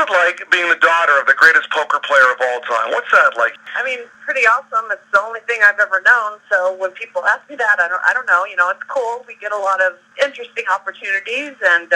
it like being the daughter of the greatest poker player of all time? What's that like? I mean, pretty awesome. It's the only thing I've ever known. So when people ask me that, I don't know. You know, it's cool. We get a lot of interesting opportunities, and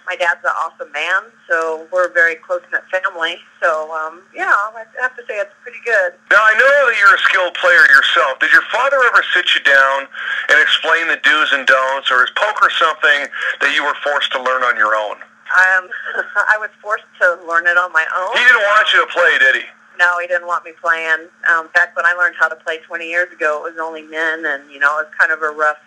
my dad's an awesome man. So we're a very close-knit family. So yeah, I have to say it's pretty good. Now I know that you're a skilled player yourself. Did your father ever sit you down and explain the do's and don'ts, or is poker something that you were forced to learn on your own? I was forced to learn it on my own. He didn't want you to play, did he? No, he didn't want me playing. In fact, when I learned how to play 20 years ago, it was only men, and, you know, it was kind of a rough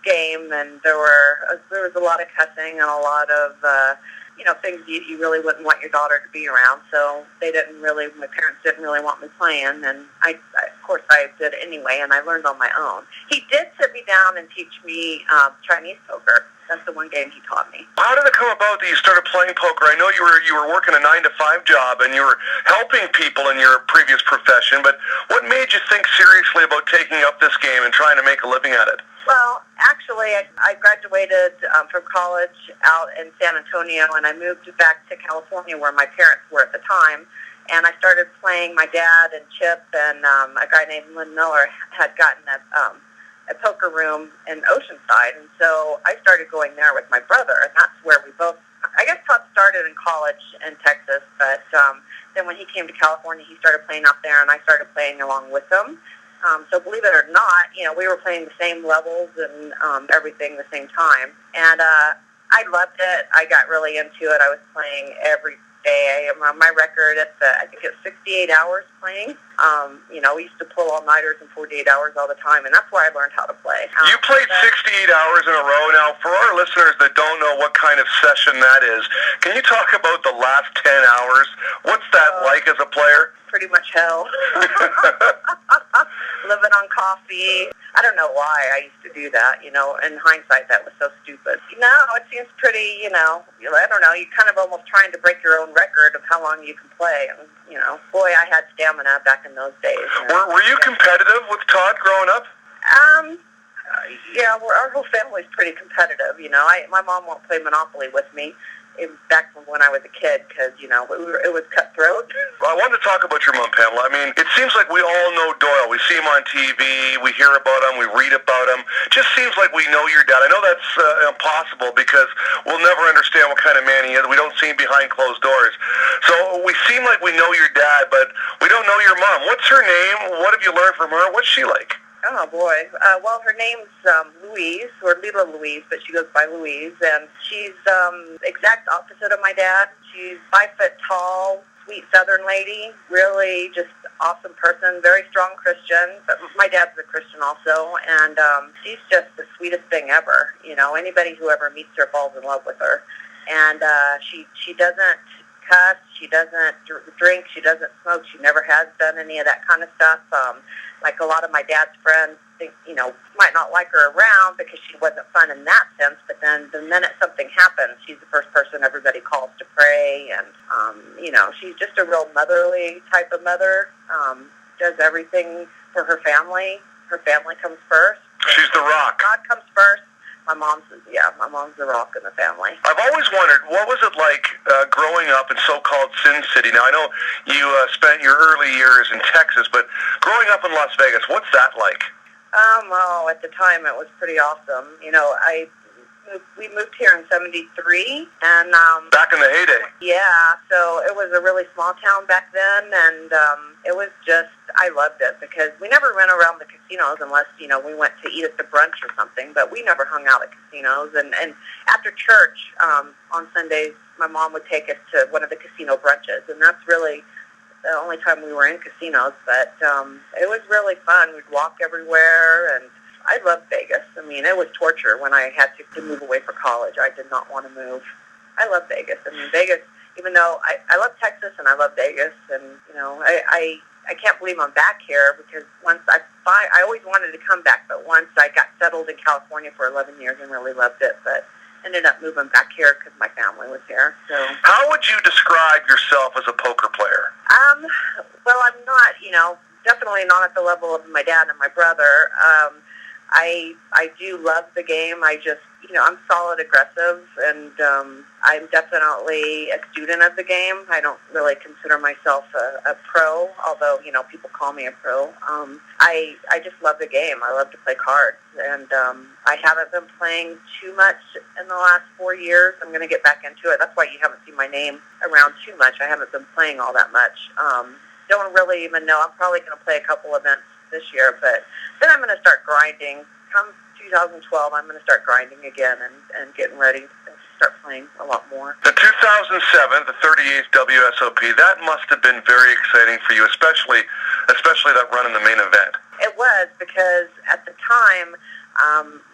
game, and there was a lot of cussing and a lot of, you know, things you really wouldn't want your daughter to be around. So my parents didn't really want me playing, and of course I did anyway, and I learned on my own. He did sit me down and teach me Chinese poker. That's the one game he taught me. How did it come about that you started playing poker? I know you were working a 9-to-5 job and you were helping people in your previous profession, but what made you think seriously about taking up this game and trying to make a living at it? Well, actually, I graduated from college out in San Antonio, and I moved back to California where my parents were at the time, and I started playing. My dad and Chip and a guy named Lynn Miller had gotten a poker room in Oceanside, and so I started going there with my brother, and that's where we both, I guess Todd started in college in Texas, but then when he came to California, he started playing up there, and I started playing along with him. So believe it or not, you know, we were playing the same levels and everything the same time, and I loved it. I got really into it. I was playing every day. My record I think it's 68 hours playing. You know, we used to pull all-nighters in 48 hours all the time, and that's where I learned how to play. You played 68 hours in a row. Now, for our listeners that don't know what kind of session that is, can you talk about the last 10 hours? What's that like as a player? Pretty much hell. Living on coffee. I don't know why I used to do that, you know. In hindsight, that was so stupid. No, it seems pretty, you know, I don't know, you're kind of almost trying to break your own record of how long you can play. And, you know, boy, I had stamina back in those days. Were you competitive with Todd growing up? Yeah, our whole family's pretty competitive, you know. My mom won't play Monopoly with me. It was back from when I was a kid because, you know, it was cutthroat. Well, I wanted to talk about your mom, Pamela. I mean, it seems like we all know Doyle. We see him on TV, we hear about him, we read about him. Just seems like we know your dad. I know that's impossible because we'll never understand what kind of man he is. We don't see him behind closed doors. So we seem like we know your dad, but we don't know your mom. What's her name? What have you learned from her? What's she like? Oh, boy. Well, her name's Louise, or Lila Louise, but she goes by Louise, and she's exact opposite of my dad. She's 5 foot tall, sweet Southern lady, really just awesome person, very strong Christian, but my dad's a Christian also, and she's just the sweetest thing ever. You know, anybody who ever meets her falls in love with her. And she doesn't cuss, she doesn't drink, she doesn't smoke, she never has done any of that kind of stuff. Like a lot of my dad's friends think, you know, might not like her around because she wasn't fun in that sense, but then the minute something happens, she's the first person everybody calls to pray, and, you know, she's just a real motherly type of mother, does everything for her family. Her family comes first. She's the rock. God comes first. My mom's the rock in the family. I've always wondered, what was it like growing up in so-called Sin City? Now, I know you spent your early years in Texas, but growing up in Las Vegas, what's that like? Well, at the time, it was pretty awesome. You know, we moved here in '73, and back in the heyday. Yeah, so it was a really small town back then, and it was just, I loved it because we never went around the casinos unless, you know, we went to eat at the brunch or something, but we never hung out at casinos. And after church on Sundays, my mom would take us to one of the casino brunches, and that's really the only time we were in casinos, but it was really fun. We'd walk everywhere, and I loved Vegas. I mean, it was torture when I had to move away for college. I did not want to move. I love Vegas. I mean, Vegas, even though I love Texas and I love Vegas, and, you know, I can't believe I'm back here because once I always wanted to come back, but once I got settled in California for 11 years and really loved it, but ended up moving back here because my family was here. So, how would you describe yourself as a poker player? Well, I'm not, you know, definitely not at the level of my dad and my brother. I do love the game. I just I'm solid aggressive, and I'm definitely a student of the game. I don't really consider myself a pro, although, people call me a pro. I just love the game. I love to play cards, and I haven't been playing too much in the last 4 years. I'm going to get back into it. That's why you haven't seen my name around too much. I haven't been playing all that much. Don't really even know. I'm probably going to play a couple events this year, but then I'm going to start grinding. Come 2012, I'm going to start grinding again and getting ready to start playing a lot more. The 2007, the 38th WSOP, that must have been very exciting for you, especially that run in the main event. It was, because at the time,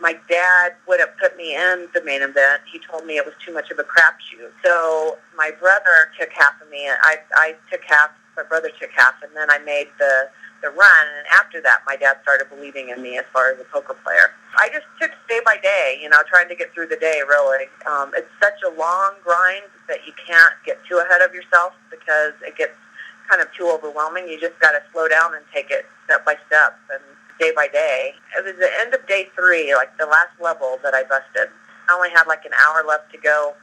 my dad wouldn't put me in the main event. He told me it was too much of a crapshoot. So my brother took half of me. I took half, my brother took half, and then I made the run, and after that, my dad started believing in me as far as a poker player. I just took day by day, trying to get through the day, really. It's such a long grind that you can't get too ahead of yourself because it gets kind of too overwhelming. You just got to slow down and take it step by step and day by day. It was the end of day 3, like the last level that I busted. I only had like an hour left to go,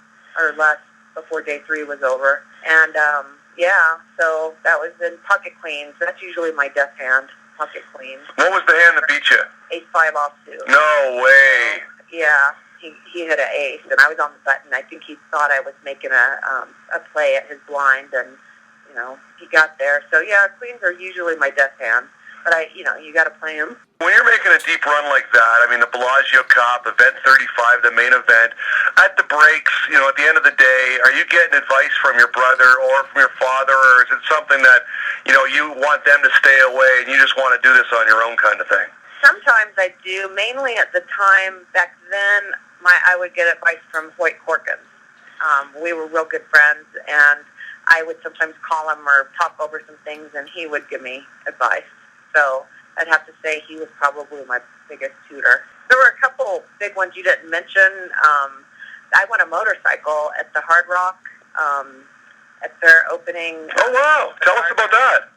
or less, before day 3 was over. And, so that was in pocket queens. That's usually my death hand, pocket queens. What was the hand that beat you? Ace-5 offsuit. No way. Yeah, he hit an ace, and I was on the button. I think he thought I was making a play at his blind, and, he got there. So, yeah, queens are usually my death hand. But, you got to play them. When you're making a deep run like that, I mean, the Bellagio Cup, Event 35, the main event, at the breaks, at the end of the day, are you getting advice from your brother or from your father, or is it something that, you want them to stay away and you just want to do this on your own kind of thing? Sometimes I do. Mainly at the time, back then, I would get advice from Hoyt Corkins. We were real good friends, and I would sometimes call him or talk over some things, and he would give me advice. So I'd have to say he was probably my biggest tutor. There were a couple big ones you didn't mention. I won a motorcycle at the Hard Rock at their opening. Oh, wow. Tell us about that.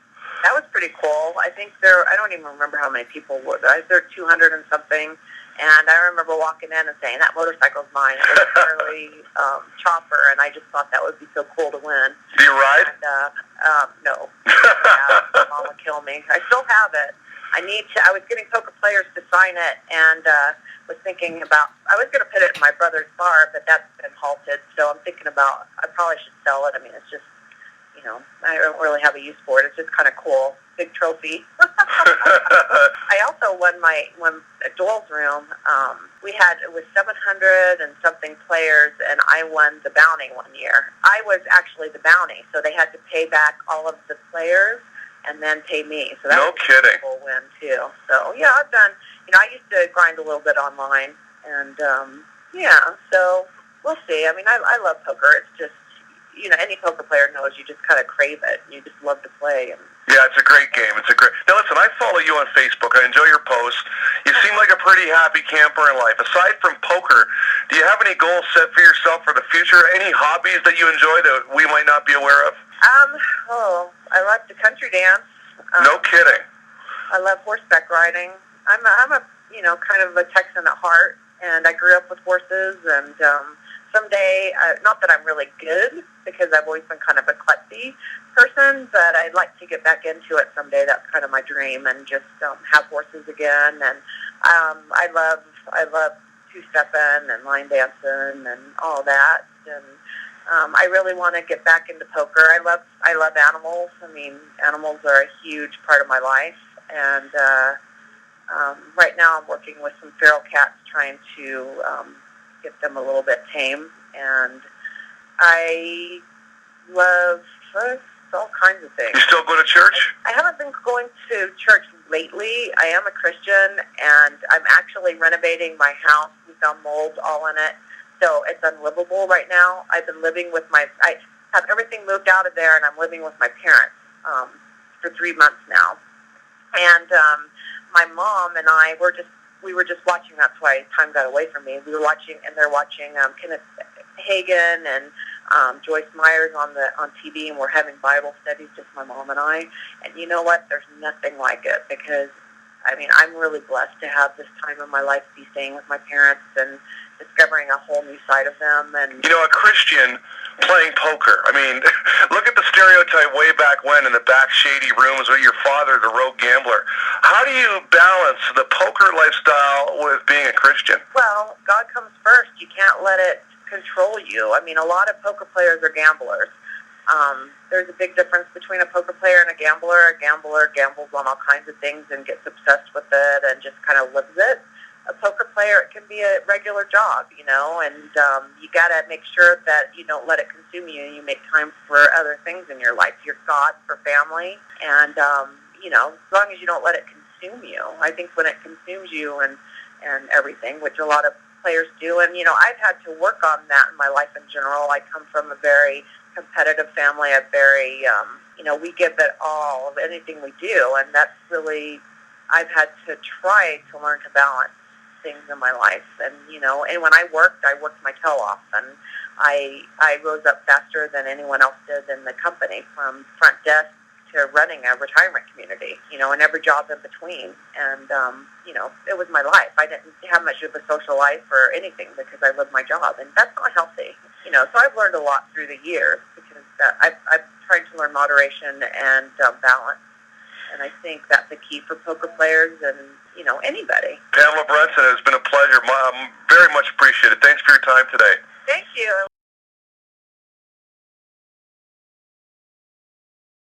That was pretty cool. I think I don't even remember how many people were there. There were 200 and something. And I remember walking in and saying, that motorcycle's mine. It was a Harley Chopper, and I just thought that would be so cool to win. Do you ride? And, no. Yeah, Mom would kill me. I still have it. I was getting poker players to sign it, and was thinking about, I was going to put it in my brother's bar, but that's been halted. So I'm thinking about, I probably should sell it. I mean, it's just, I don't really have a use for it. It's just kind of cool. Big trophy. I also won at Doyle's Room. It was 700 and something players, and I won the bounty one year. I was actually the bounty, so they had to pay back all of the players and then pay me. So that was a cool win, too. So, yeah, I've done, I used to grind a little bit online, and, so we'll see. I mean, I love poker. It's just, any poker player knows you just kind of crave it. You just love to play. And yeah, it's a great game. Now, listen, I follow you on Facebook. I enjoy your posts. You seem like a pretty happy camper in life. Aside from poker, do you have any goals set for yourself for the future? Any hobbies that you enjoy that we might not be aware of? I like to country dance. No kidding. I love horseback riding. I'm a kind of a Texan at heart, and I grew up with horses, and someday, not that I'm really good, because I've always been kind of a klutzy person, but I'd like to get back into it someday. That's kind of my dream, and just have horses again. And I love two-stepping and line dancing and all that. And I really want to get back into poker. I love animals. I mean, animals are a huge part of my life. And right now I'm working with some feral cats, trying to get them a little bit tame. And I love all kinds of things. You still go to church? I haven't been going to church lately. I am a Christian, and I'm actually renovating my house. We found mold all in it, so it's unlivable right now. I've been living with I have everything moved out of there, and I'm living with my parents for 3 months now. And my mom and I we were just watching. That's why time got away from me. We were watching, and they're watching Kenneth Hagin and Joyce Myers on TV, and we're having Bible studies, just my mom and I. And you know what? There's nothing like it, because, I mean, I'm really blessed to have this time in my life to be staying with my parents and discovering a whole new side of them. And You know, a Christian playing poker. I mean, look at the stereotype way back when in the back shady rooms with your father, the rogue gambler. How do you balance the poker lifestyle with being a Christian? well, God comes first. You can't let it control you. I mean, a lot of poker players are gamblers. There's a big difference between a poker player and a gambler. A gambler gambles on all kinds of things and gets obsessed with it and just kind of lives it. A poker player, it can be a regular job, you know, and you got to make sure that you don't let it consume you and you make time for other things in your life, your God, for family, and, you know, as long as you don't let it consume you. I think when it consumes you and everything, which a lot of players do, and, you know, I've had to work on that in my life in general. I come from a very competitive family, a very, you know, we give it all of anything we do, and that's really, I've had to try to learn to balance things in my life. And, you know, and when I worked my tail off, and I rose up faster than anyone else did in the company, from front desk to running a retirement community, you know, and every job in between. And, you know, it was my life. I didn't have much of a social life or anything because I lived my job, and that's not healthy, you know. So I've learned a lot through the years because I've tried to learn moderation and balance. And I think that's a key for poker players and, you know, anybody. Pamela Brunson, it's been a pleasure. Very much appreciated. Thanks for your time today. Thank you.